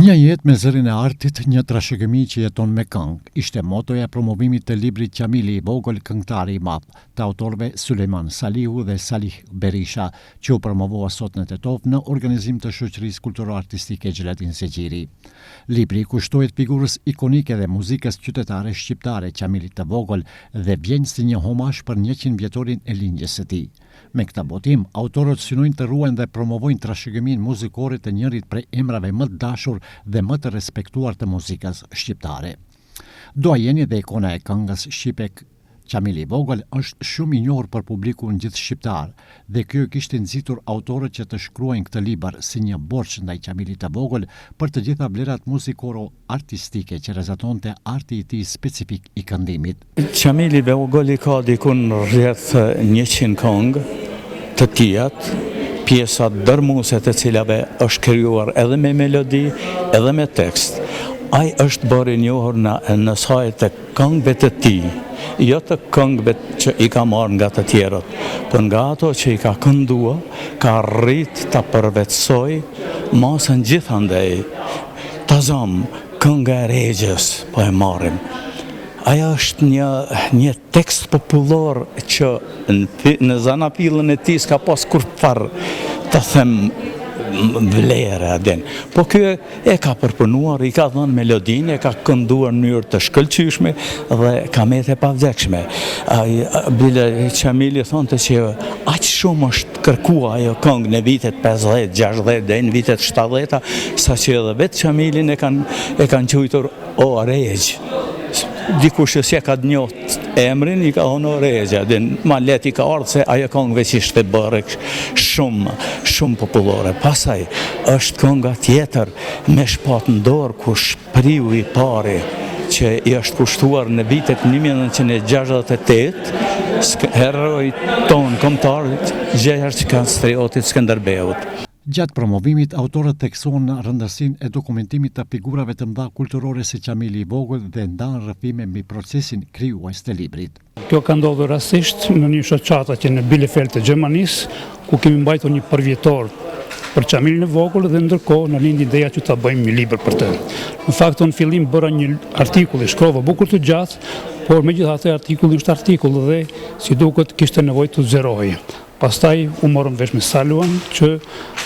Një jetë me zërin e artit, një trashëgimi që jeton me këngë, ishte motoja e promovimit të librit Qamili i vogël, këngëtari i madh, të autorëve Sulejman Salihu dhe Salih Berisha, që u promovua sot në Tetov në organizim të shoqërisë kulturo-artistike Xhelatin Segjiri. Libri kushtohet figurës ikonike dhe muzikës qytetare shqiptare Qamilit të vogël dhe vjen si një homazh për 100 vjetorin e lindjes së tij. Me këtë botim, autorët synojnë të ruajnë dhe promovojnë trashëgimin muzikore të njërit prej emrave më të dashur dhe më të respektuar të muzikës shqiptare. Doajeni dhe ikona e këngës shqipe Qamili i vogël është shumë i njohur për publikun gjithë shqiptar dhe kjo kishte nxitur autorët që të shkruajnë këtë libër si një borxh ndaj Qamilit të vogël për të gjitha vlerat muzikoro-artistike që rezatonte arti i tij specifik i këndimit. Qamili i vogël ka dikun rreth 100 këngë të tijat, pjesa dërmuese të cilave është krijuar edhe me melodi, edhe me tekst. Ai është bërë i njohur në sajt të këngëve të tij, jo të këngëve që i ka marrë nga të tjerët, por nga ato që i ka këndua, ka rrit ta përvetsoj masën gjithandej. Tazam, kënga e Regjës, po e marrim. Aja është një tekst popullor që në zanapillën e tij s'ka pas kurrë të them vlerë aden. Po kjo e ka përpunuar, i ka dhënë melodinë, e ka kënduar në mënyrë të shkëlqyeshme dhe ka mete pavdekshme. Bile Qamili thonte që aq shumë është kërkuar ajo këngë në vitet 50, 60 dhe në vitet 70, saqë edhe vetë Qamilin e kanë quajtur O Regj. Dikush që ka të njohur emrin i ka thonë Regja, dhe ma let i ka ardhur se ajo këngë veç ishte bërë shumë popullore. Pastaj është kënga tjetër me shpatë në dorë ku shpriu i pari që i është kushtuar në vitet 1968 heroi ton kombëtarit Gjergj Kastriotit Skënderbeut. Gjatë promovimit, autorët theksuan rëndësinë e dokumentimit të figurave të mëdha kulturore si Qamili i vogël dhe ndanë rrëfime mbi procesin krijues të librit. Kjo ka ndodhur rastisht në një shoqata që në Bielefeld të Gjermanisë, ku kemi mbajtur një përvjetor për Qamilin e vogël dhe ndërkohë në lindi ideja që ta bëjmë një libër për të. Në fakt në fillim bëra një artikull, shkrova bukur të gjatë, por megjithatë artikulli është artikull dhe si duket kishte nevojë të zërohej. Pastaj u morëm vesh me Saluan që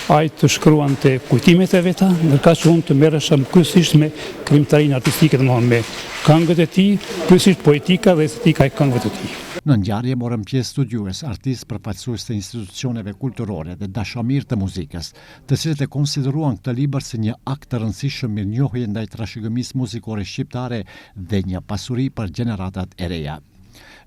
ai të shkruan të kujtimet e veta, ndërkaq që unë të merresha kryesisht me krijimtarinë artistike, domethënë me këngët e tij, kryesisht poetika dhe estetika e këngëve të tij. Në ngjarje morën pjesë studiues, artistë, përfaqësues të institucioneve kulturore dhe dashamirë të muzikës, të cilët e konsideruan këtë libër si një akt të rëndësishëm mirënjohje ndaj trashëgimisë muzikore shqiptare dhe një pasuri për gjeneratat e reja.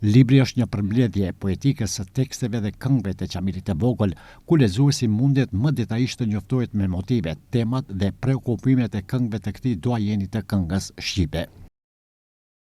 Libri është një përmbledhje e poetikës së teksteve dhe këngëve të Qamilit të vogël, ku lexuesi mundet më detajisht të njoftohet me motivet, temat dhe preokupimet e këngëve të këtij doajeni të këngës shqipe.